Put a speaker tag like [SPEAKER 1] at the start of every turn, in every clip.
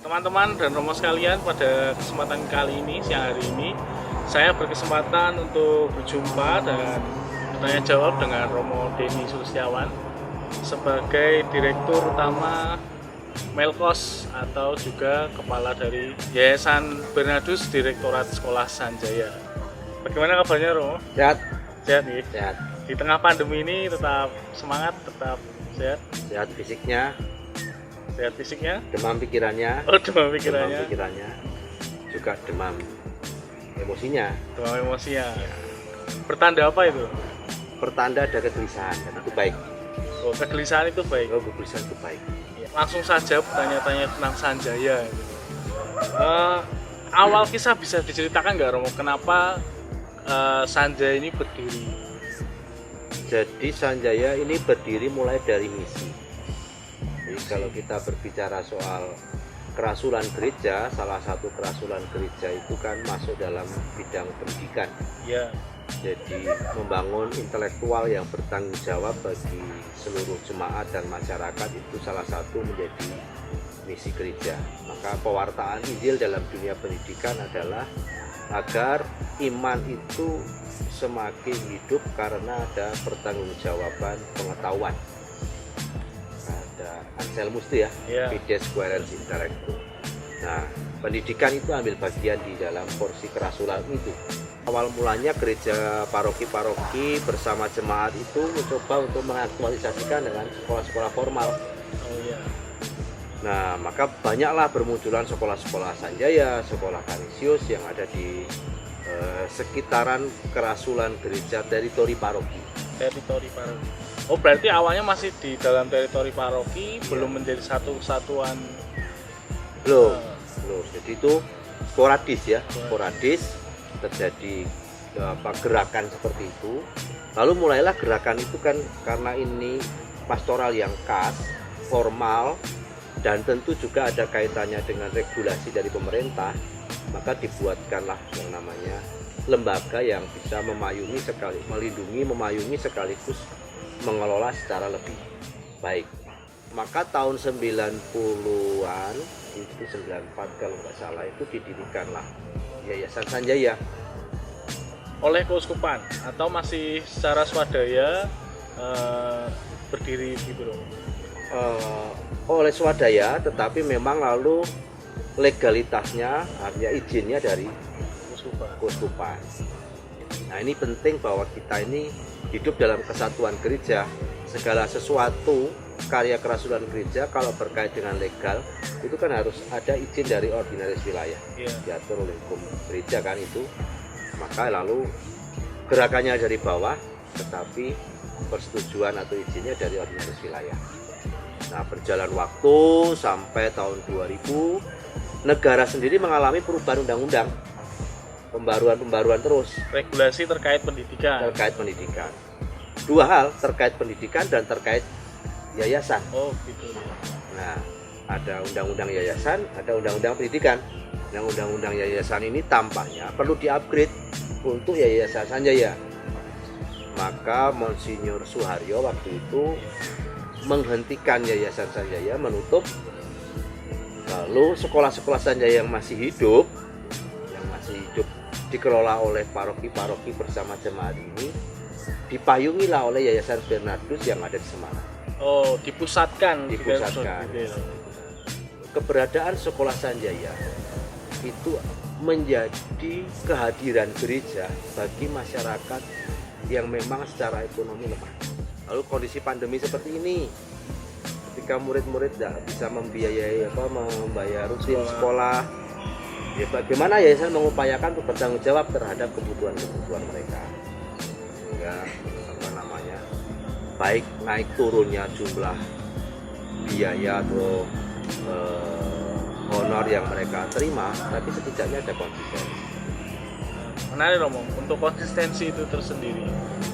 [SPEAKER 1] Teman-teman dan romo sekalian, pada kesempatan kali ini, siang hari ini, saya berkesempatan untuk berjumpa dan bertanya jawab dengan Romo Denny Sulistiawan sebagai Direktur Utama Melkos atau juga Kepala dari Yayasan Bernardus Direktorat Sekolah Sanjaya. Bagaimana kabarnya, Romo?
[SPEAKER 2] Sehat,
[SPEAKER 1] Sehat nih?
[SPEAKER 2] sehat,
[SPEAKER 1] Di tengah pandemi ini tetap semangat, tetap sehat?
[SPEAKER 2] sehat fisiknya,
[SPEAKER 1] Sehat fisiknya?
[SPEAKER 2] demam pikirannya,
[SPEAKER 1] Oh, demam pikirannya?
[SPEAKER 2] juga demam emosinya.
[SPEAKER 1] Demam emosinya. Pertanda apa itu?
[SPEAKER 2] Pertanda ada kegelisahan dan itu baik.
[SPEAKER 1] Oh, kegelisahan itu baik.
[SPEAKER 2] Oh, kegelisahan itu baik.
[SPEAKER 1] Langsung saja bertanya-tanya tentang Sanjaya. Awal kisah bisa diceritakan nggak, Romo? Kenapa Sanjaya ini berdiri?
[SPEAKER 2] Jadi Sanjaya ini berdiri mulai dari misi. Jadi kalau kita berbicara soal kerasulan gereja, salah satu kerasulan gereja itu kan masuk dalam bidang pendidikan.
[SPEAKER 1] Ya,
[SPEAKER 2] Jadi membangun intelektual yang bertanggung jawab bagi seluruh jemaat dan masyarakat itu salah satu menjadi misi gereja. Maka pewartaan Injil dalam dunia pendidikan adalah agar iman itu semakin hidup karena ada pertanggungjawaban pengetahuan. Ada Anselmus itu ya,
[SPEAKER 1] ya.
[SPEAKER 2] Fides Quaerens Intellectu. Nah, pendidikan itu ambil bagian di dalam porsi kerasulan itu. Awal mulanya gereja paroki-paroki bersama jemaat itu mencoba untuk mengaktualisasikan dengan sekolah-sekolah formal.
[SPEAKER 1] Oh iya.
[SPEAKER 2] Nah, maka banyaklah bermunculan sekolah-sekolah Sanjaya, sekolah Kanisius yang ada di sekitaran kerasulan gereja teritori paroki.
[SPEAKER 1] Teritori paroki. Oh, berarti awalnya masih di dalam teritori paroki, belum menjadi satu kesatuan.
[SPEAKER 2] Belum. Jadi itu sporadis ya, sporadis terjadi gerakan seperti itu. Lalu mulailah gerakan itu kan karena ini pastoral yang khas, formal, dan tentu juga ada kaitannya dengan regulasi dari pemerintah, maka dibuatkanlah yang namanya lembaga yang bisa memayungi melindungi, memayungi sekaligus mengelola secara lebih baik. Maka tahun 90-an, itu 94 kalau nggak salah, itu didirikanlah Yayasan Sanjaya.
[SPEAKER 1] Oleh keuskupan atau masih secara swadaya berdiri gitu, Romo?
[SPEAKER 2] Oleh swadaya, tetapi memang lalu legalitasnya, artinya izinnya dari keuskupan. Nah, ini penting bahwa kita ini hidup dalam kesatuan gereja. Segala sesuatu karya kerasulan gereja kalau berkait dengan legal itu kan harus ada izin dari ordinaris wilayah, diatur oleh hukum gereja kan itu. Maka lalu gerakannya dari bawah, tetapi persetujuan atau izinnya dari ordinaris wilayah. Nah, berjalan waktu sampai tahun 2000, negara sendiri mengalami perubahan undang-undang, pembaruan terus.
[SPEAKER 1] Regulasi terkait pendidikan.
[SPEAKER 2] Terkait pendidikan. Dua hal, terkait pendidikan dan terkait yayasan.
[SPEAKER 1] Oh, gitu.
[SPEAKER 2] Nah, ada undang-undang yayasan, ada undang-undang pendidikan. Yang undang-undang yayasan ini tampaknya perlu di-upgrade untuk Yayasan Sanjaya. Maka Monsinyur Suharyo waktu itu menghentikan Yayasan Sanjaya, menutup. Lalu sekolah-sekolah Sanjaya yang masih hidup dikelola oleh paroki-paroki bersama jemaat ini, dipayungilah oleh Yayasan Bernardus yang ada di Semarang.
[SPEAKER 1] Oh, dipusatkan.
[SPEAKER 2] Keberadaan sekolah Sanjaya itu menjadi kehadiran gereja bagi masyarakat yang memang secara ekonomi lemah. Lalu kondisi pandemi seperti ini, ketika murid-murid tidak bisa membayar rutin sekolah, ya bagaimana yayasan mengupayakan untuk bertanggung jawab terhadap kebutuhan mereka, sehingga baik naik turunnya jumlah biaya atau honor yang mereka terima, tapi setidaknya ada konsistensi.
[SPEAKER 1] Menarik, Romo, untuk konsistensi itu tersendiri.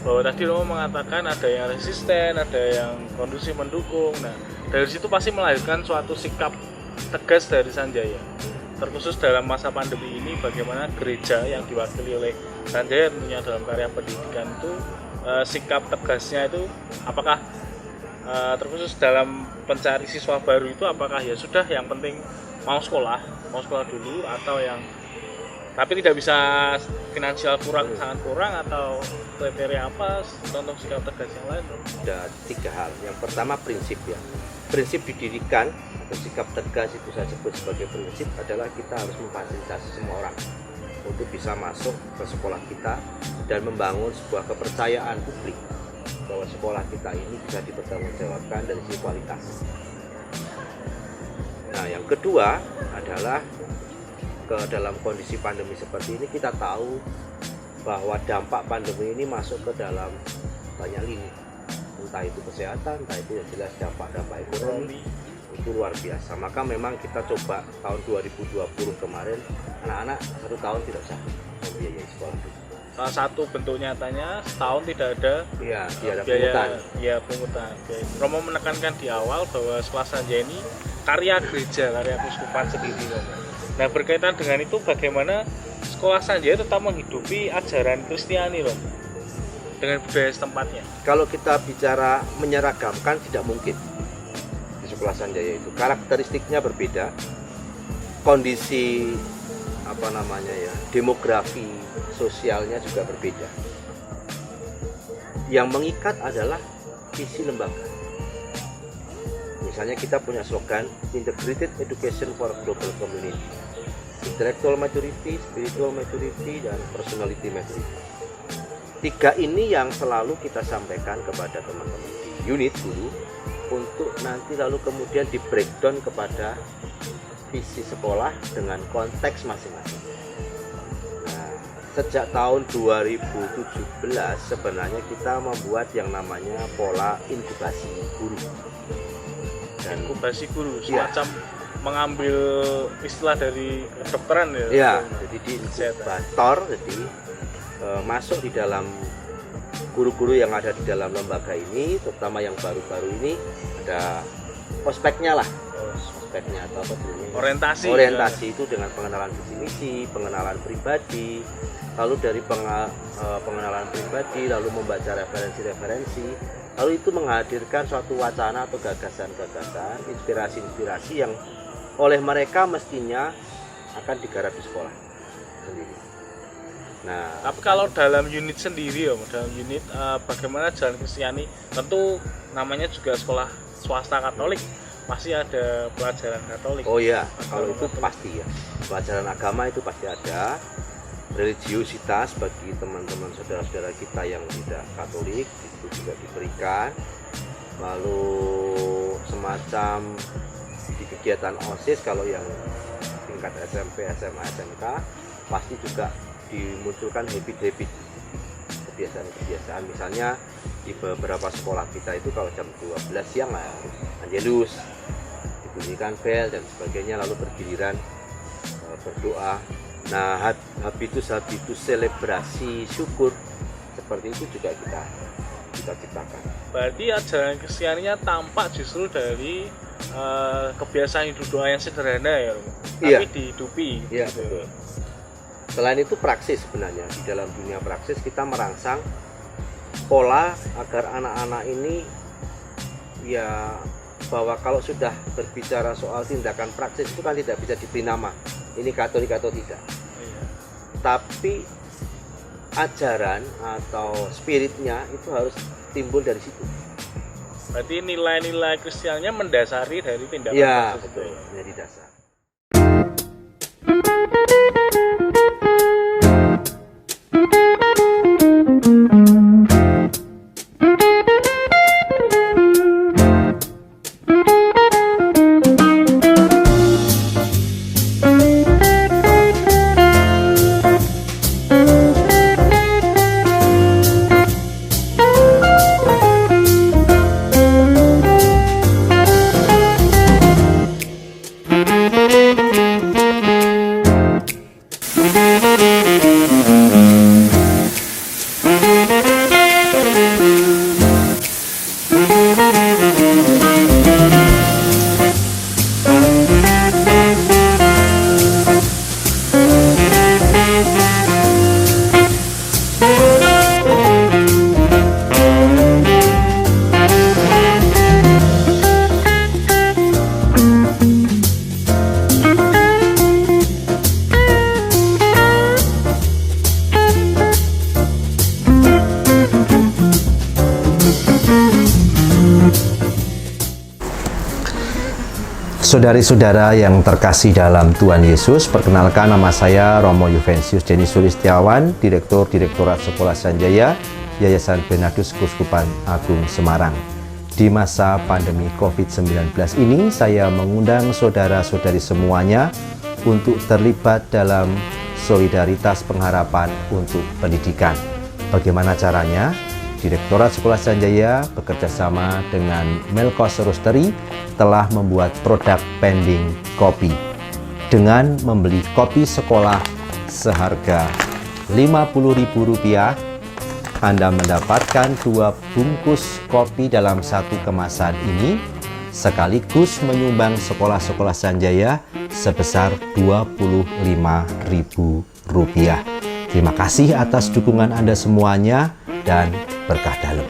[SPEAKER 1] Bahwa tadi Romo mengatakan ada yang resisten, ada yang kondusif mendukung. Nah, dari situ pasti melahirkan suatu sikap tegas dari Sanjaya. Terkhusus dalam masa pandemi ini, bagaimana gereja yang diwakili oleh Sanjaya tentunya dalam karya pendidikan itu sikap tegasnya itu apakah terkhusus dalam pencari siswa baru itu apakah ya sudah yang penting mau sekolah dulu, atau yang tapi tidak bisa, finansial kurang, sangat kurang, atau kriteria apa, contoh sikap tegas yang lain?
[SPEAKER 2] Ada 3 hal. Yang pertama prinsip ya. Prinsip dididikan atau sikap tegas itu saya sebut sebagai prinsip adalah kita harus memfasilitasi semua orang untuk bisa masuk ke sekolah kita dan membangun sebuah kepercayaan publik bahwa sekolah kita ini bisa dipertanggungjawabkan dari sisi kualitas. Nah, yang kedua adalah dalam kondisi pandemi seperti ini kita tahu bahwa dampak pandemi ini masuk ke dalam banyak lini, entah itu kesehatan, entah itu yang jelas dampak ekonomi itu luar biasa. Maka memang kita coba tahun 2020 kemarin anak-anak 1 tahun tidak usah membiayai sekolah.
[SPEAKER 1] Salah satu bentuk nyatanya setahun tidak ada
[SPEAKER 2] biaya
[SPEAKER 1] pungutan. Ya, pungutan. Romo menekankan di awal bahwa sekolah Sanjaya ini karya gereja, karya keuskupan sendiri. Nah, berkaitan dengan itu bagaimana sekolah Sanjaya tetap menghidupi ajaran Kristiani dengan budaya setempatnya?
[SPEAKER 2] Kalau kita bicara menyeragamkan tidak mungkin. Di sekolah Sanjaya itu karakteristiknya berbeda, kondisi demografi sosialnya juga berbeda. Yang mengikat adalah visi lembaga. Misalnya kita punya slogan Integrated Education for Global Community, Intellectual Maturity, Spiritual Maturity, dan Personality Maturity. 3 ini yang selalu kita sampaikan kepada teman-teman di unit dulu, untuk nanti lalu kemudian di breakdown kepada visi sekolah dengan konteks masing-masing. Nah, sejak tahun 2017 sebenarnya kita membuat yang namanya pola inkubasi guru. Dan
[SPEAKER 1] inkubasi guru, semacam mengambil istilah dari kedokteran ya.
[SPEAKER 2] Ya, jadi di inkubator, jadi masuk di dalam guru-guru yang ada di dalam lembaga ini, terutama yang baru-baru ini ada ospeknya lah. Ospeknya atau apa namanya? Orientasi ya. Itu dengan pengenalan visi misi, pengenalan pribadi, lalu dari pengenalan pribadi lalu membaca referensi-referensi, lalu itu menghadirkan suatu wacana atau gagasan-gagasan, inspirasi-inspirasi yang oleh mereka mestinya akan digarap di sekolah sendiri. Nah,
[SPEAKER 1] tapi kalau dalam unit sendiri dalam unit bagaimana jalan Kristiani? Tentu namanya juga sekolah swasta Katolik, pasti ada pelajaran Katolik.
[SPEAKER 2] Oh iya, kalau itu pasti ya. Pelajaran agama itu pasti ada. Religiusitas bagi teman-teman saudara-saudara kita yang tidak Katolik itu juga diberikan. Lalu semacam di kegiatan OSIS kalau yang tingkat SMP, SMA, SMK pasti juga dimunculkan habit-habit, kebiasaan-kebiasaan. Misalnya di beberapa sekolah kita itu kalau jam 12 siang Angelus, dibunyikan bel dan sebagainya, lalu bergiliran berdoa. Nah, habitus selebrasi syukur seperti itu juga kita ciptakan.
[SPEAKER 1] Berarti ajaran Kristianinya tampak justru dari kebiasaan hidup doa yang sederhana ya, tapi dihidupi.
[SPEAKER 2] Iya, gitu. Betul. Selain itu praksis, sebenarnya di dalam dunia praksis kita merangsang pola agar anak-anak ini ya, bahwa kalau sudah berbicara soal tindakan praksis itu kan tidak bisa diberi nama ini Katolik atau tidak.
[SPEAKER 1] Iya.
[SPEAKER 2] Tapi ajaran atau spiritnya itu harus timbul dari situ.
[SPEAKER 1] Berarti nilai-nilai Kristiannya mendasari dari tindakan
[SPEAKER 2] ya,
[SPEAKER 1] praksis.
[SPEAKER 2] Betul, jadi dasar.
[SPEAKER 3] Saudari-saudara yang terkasih dalam Tuhan Yesus, perkenalkan nama saya Romo Juvensius Denny Sulistiawan, Direktur Direktorat Sekolah Sanjaya, Yayasan Bernardus Keuskupan Agung Semarang. Di masa pandemi COVID-19 ini, saya mengundang saudara-saudari semuanya untuk terlibat dalam solidaritas pengharapan untuk pendidikan. Bagaimana caranya? Direktorat Sekolah Sanjaya bekerjasama dengan Melkos Roastery telah membuat produk pending kopi. Dengan membeli kopi sekolah seharga Rp50.000, Anda mendapatkan 2 bungkus kopi dalam satu kemasan ini, sekaligus menyumbang sekolah-sekolah Sanjaya sebesar Rp25.000. Terima kasih atas dukungan Anda semuanya dan berkah dalam.